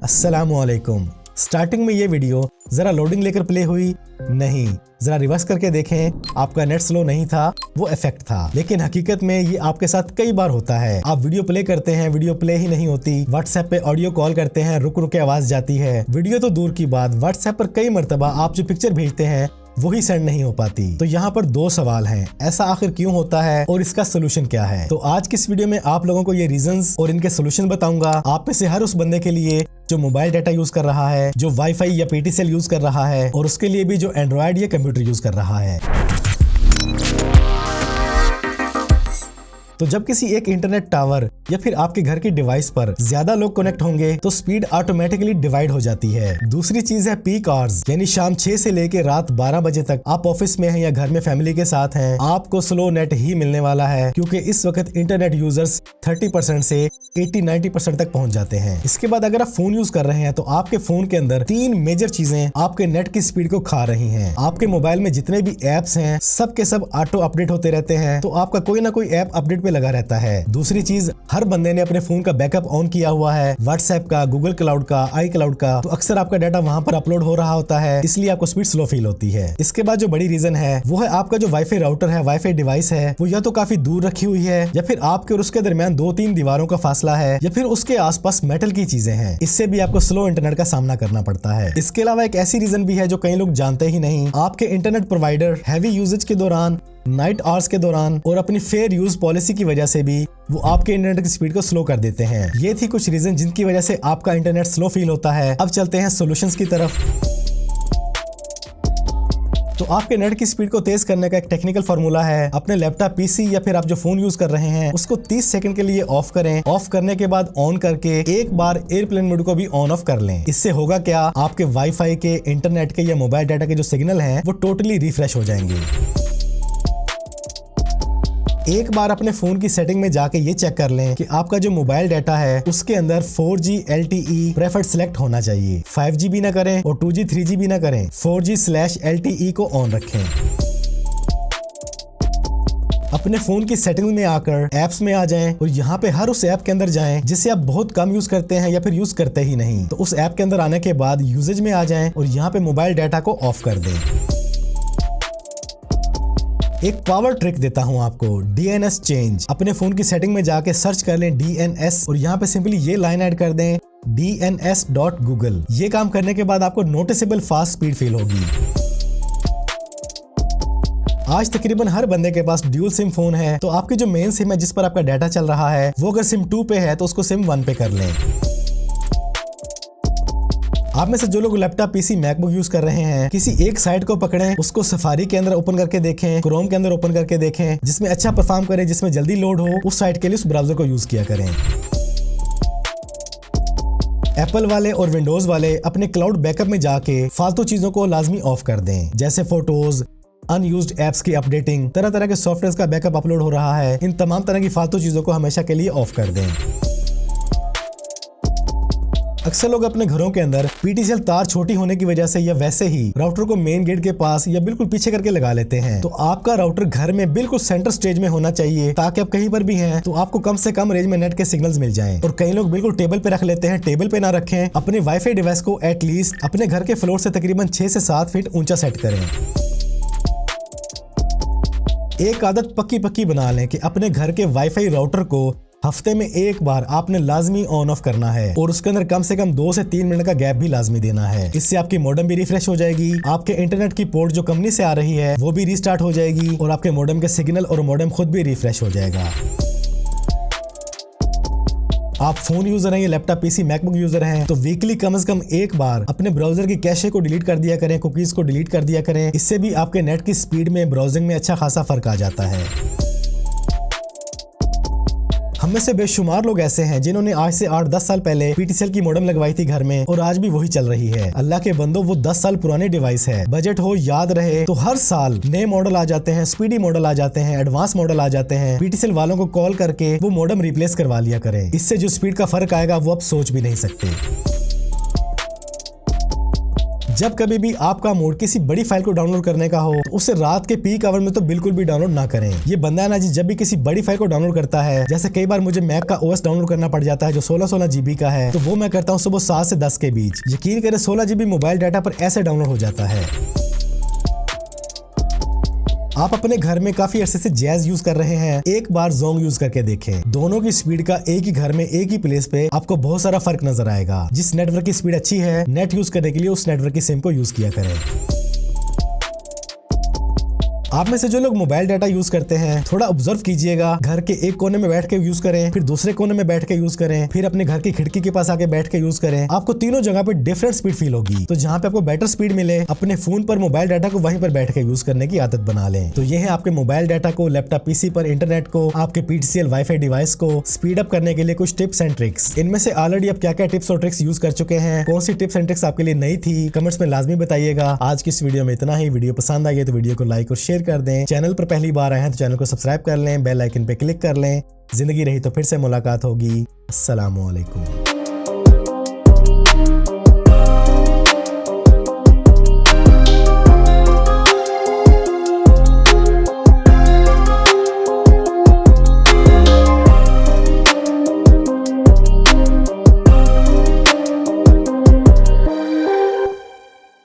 अस्सलामुअलैकुम। स्टार्टिंग में ये वीडियो जरा लोडिंग लेकर प्ले हुई नहीं, जरा रिवर्स करके देखें, आपका नेट स्लो नहीं था, वो इफेक्ट था। लेकिन हकीकत में ये आपके साथ कई बार होता है। आप वीडियो प्ले करते हैं, वीडियो प्ले ही नहीं होती। व्हाट्सएप पे ऑडियो कॉल करते हैं, रुक रुक के आवाज जाती है। वीडियो तो दूर की बात, व्हाट्सएप पर कई मरतबा आप जो पिक्चर भेजते हैं वही सेंड नहीं हो पाती। तो यहाँ पर दो सवाल हैं, ऐसा आखिर क्यों होता है और इसका सोल्यूशन क्या है। तो आज की इस वीडियो में आप लोगों को ये रीजंस और इनके सोल्यूशन बताऊंगा। आप में से हर उस बंदे के लिए जो मोबाइल डाटा यूज कर रहा है, जो वाईफाई या पीटीसीएल यूज कर रहा है, और उसके लिए भी जो एंड्रॉयड या कंप्यूटर यूज कर रहा है। तो जब किसी एक इंटरनेट टावर या फिर आपके घर की डिवाइस पर ज्यादा लोग कनेक्ट होंगे तो स्पीड ऑटोमेटिकली डिवाइड हो जाती है। दूसरी चीज है पीक आवर्स, यानी शाम 6 से लेके रात 12 बजे तक आप ऑफिस में हैं या घर में फैमिली के साथ हैं, आपको स्लो नेट ही मिलने वाला है, क्योंकि इस वक्त इंटरनेट यूजर्स 30% से 80-90% तक पहुंच जाते हैं। इसके बाद अगर आप फोन यूज कर रहे हैं तो आपके फोन के अंदर 3 मेजर चीजें आपके नेट की स्पीड को खा रही हैं। आपके मोबाइल में जितने भी एप्स हैं सब के सब ऑटो अपडेट होते रहते हैं, तो आपका कोई ना कोई ऐप अपडेट पे लगा रहता है। दूसरी चीज, हर बंदे ने अपने फोन का बैकअप ऑन किया हुआ है, व्हाट्सएप का, गूगल क्लाउड का, आई क्लाउड का, तो अक्सर आपका डाटा वहां पर अपलोड हो रहा होता है, इसलिए आपको स्पीड स्लो फील होती है। इसके बाद जो बड़ी रीजन है वो है आपका जो वाईफाई राउटर है, वाईफाई डिवाइस है, वो या तो काफी दूर रखी हुई है, या फिर आपके और उसके दरमियान 2-3 दीवारों का फासला है, या फिर उसके आसपास मेटल की चीजें हैं। इससे भी आपको स्लो इंटरनेट का सामना करना पड़ता है। इसके अलावा एक ऐसी रीजन भी है जो कई लोग जानते ही नहीं। आपके इंटरनेट प्रोवाइडर हैवी यूजेज के दौरान, नाइट आवर्स के दौरान और अपनी फेयर यूज पॉलिसी की वजह से भी वो आपके इंटरनेट की स्पीड को स्लो कर देते हैं। ये थी कुछ रीजन जिनकी वजह से आपका इंटरनेट स्लो फील होता है। अब चलते हैं सॉल्यूशंस की तरफ। तो आपके नेट की स्पीड को तेज करने का एक टेक्निकल फार्मूला है। अपने लैपटॉप, पीसी या फिर आप जो फोन यूज कर रहे हैं उसको 30 सेकंड के लिए ऑफ करें। ऑफ करने के बाद ऑन करके एक बार एयरप्लेन मोड को भी ऑन ऑफ कर लें। इससे होगा क्या, आपके वाईफाई के, इंटरनेट के या मोबाइल डाटा के जो सिग्नल हैं वो टोटली रिफ्रेश हो जाएंगे। एक बार अपने फोन की सेटिंग में जाके ये चेक कर लें कि आपका जो मोबाइल डाटा है उसके अंदर 4G LTE प्रेफर्ड सिलेक्ट होना चाहिए। 5G भी ना करें और 2G 3G भी ना करें, 4G/LTE को ऑन रखें। अपने फोन की सेटिंग में आकर एप्स में आ जाएं और यहाँ पे हर उस ऐप के अंदर जाएं जिसे आप बहुत कम यूज करते हैं या फिर यूज करते ही नहीं। तो उस ऐप के अंदर आने के बाद यूजेज में आ जाएं और यहाँ पे मोबाइल डाटा को ऑफ कर दें। एक पावर ट्रिक देता हूं आपको, DNS चेंज। अपने फोन की सेटिंग में जाके सर्च कर लें DNS और यहाँ पे सिंपली ये लाइन ऐड कर दें DNS.Google। ये काम करने के बाद आपको नोटिसेबल फास्ट स्पीड फील होगी। आज तकरीबन हर बंदे के पास ड्यूल सिम फोन है, तो आपकी जो मेन सिम है जिस पर आपका डाटा चल रहा है वो अगर सिम 2 पे है तो उसको सिम 1 पे कर लें। आप में से जो लोग लैपटॉप, पीसी, मैकबुक यूज कर रहे हैं, किसी एक साइट को पकड़ें, उसको सफारी के अंदर ओपन करके देखें, क्रोम के अंदर ओपन करके देखें, जिसमें अच्छा परफॉर्म करे, जिसमें जल्दी लोड हो, उस साइट के लिए उस ब्राउजर को यूज किया करें। एप्पल वाले और विंडोज वाले अपने क्लाउड बैकअप में जाके फालतू चीजों को लाजमी ऑफ कर दें, जैसे फोटोज, अनयूज्ड एप्स की अपडेटिंग, तरह तरह के सॉफ्टवेयर का बैकअप अपलोड हो रहा है, इन तमाम तरह की फालतू चीजों को हमेशा के लिए ऑफ कर दें। अक्सर लोग अपने घरों के अंदर पीटीसीएल तार छोटी होने की वजह से या वैसे ही राउटर को मेन गेट के पास या बिल्कुल पीछे करके लगा लेते हैं। तो आपका राउटर घर में बिल्कुल सेंटर स्टेज में होना चाहिए, ताकि आप कहीं पर भी हैं तो आपको कम से कम रेंज में नेट के सिग्नल्स मिल जाएं। और कई लोग बिल्कुल टेबल पे रख लेते हैं, टेबल पे ना रखें। अपने वाईफाई डिवाइस को एटलीस्ट अपने घर के फ्लोर से तकरीबन 6 से 7 फीट ऊंचा सेट करें। एक आदत पक्की बना लें कि अपने घर के वाईफाई राउटर को हफ्ते में एक बार आपने लाजमी ऑन ऑफ करना है, और उसके अंदर कम से कम 2 से 3 मिनट का गैप भी लाजमी देना है। इससे आपकी मॉडेम भी रिफ्रेश हो जाएगी, आपके इंटरनेट की पोर्ट जो कंपनी से आ रही है वो भी रीस्टार्ट हो जाएगी, और आपके मॉडेम के सिग्नल और मॉडेम खुद भी रिफ्रेश हो जाएगा। आप फोन यूजर हैं या लैपटॉप, पीसी, मैकबुक यूजर हैं तो वीकली कम से कम एक बार अपने ब्राउजर की कैशे को डिलीट कर दिया करें, कुकीज को डिलीट कर दिया करें। इससे भी आपके नेट की स्पीड में, ब्राउजिंग में अच्छा खासा फर्क आ जाता है। हम में से बेशुमार लोग ऐसे हैं जिन्होंने आज से 8-10 साल पहले पीटीसीएल की मॉडेम लगवाई थी घर में, और आज भी वही चल रही है। अल्लाह के बंदो, वो 10 साल पुराने डिवाइस है। बजट हो, याद रहे तो हर साल नए मॉडल आ जाते हैं, स्पीडी मॉडल आ जाते हैं, एडवांस मॉडल आ जाते हैं। पीटीसीएल वालों को कॉल करके वो मॉडेम रिप्लेस करवा लिया करें। इससे जो स्पीड का फर्क आएगा वो आप सोच भी नहीं सकते। जब कभी भी आपका मूड किसी बड़ी फाइल को डाउनलोड करने का हो तो उसे रात के पीक आवर में तो बिल्कुल भी डाउनलोड ना करें। ये बंदा है ना जी, जब भी किसी बड़ी फाइल को डाउनलोड करता है, जैसे कई बार मुझे मैक का ओएस डाउनलोड करना पड़ जाता है जो 16 GB का है, तो वो मैं करता हूँ सुबह 7 से 10 के बीच। यकीन करें 16 GB मोबाइल डाटा पर ऐसे डाउनलोड हो जाता है। आप अपने घर में काफी अरसे से जैज यूज कर रहे हैं, एक बार जोंग यूज करके देखें। दोनों की स्पीड का एक ही घर में एक ही प्लेस पे आपको बहुत सारा फर्क नजर आएगा। जिस नेटवर्क की स्पीड अच्छी है, नेट यूज करने के लिए उस नेटवर्क की सिम को यूज किया करें। आप में से जो लोग मोबाइल डाटा यूज करते हैं, थोड़ा ऑब्जर्व कीजिएगा। घर के एक कोने में बैठ के यूज करें, फिर दूसरे कोने में बैठ के यूज करें, फिर अपने घर की खिड़की के पास आके बैठ के यूज करें। आपको तीनों जगह पे डिफरेंट स्पीड फील होगी। तो जहाँ पे आपको बेटर स्पीड मिले, अपने फोन पर मोबाइल डाटा को वहीं पर बैठ के यूज करने की आदत बना लें। तो ये है आपके मोबाइल डाटा को, लैपटॉप पीसी पर इंटरनेट को, आपके PTCL वाईफाई डिवाइस को स्पीड अप करने के लिए कुछ टिप्स एंड ट्रिक्स। इनमें से ऑलरेडी आप क्या क्या टिप्स और ट्रिक्स यूज कर चुके हैं, कौन सी टिप्स एंड ट्रिक्स आपके लिए नई थी, कमेंट्स में लाजमी बताइएगा। आज की इस वीडियो में इतना ही। वीडियो पसंद आई है तो वीडियो को लाइक और शेयर कर दें। चैनल पर पहली बार आए हैं तो चैनल को सब्सक्राइब कर लें, बेल आइकन पे क्लिक कर लें। जिंदगी रही तो फिर से मुलाकात होगी। अस्सलाम वालेकुम।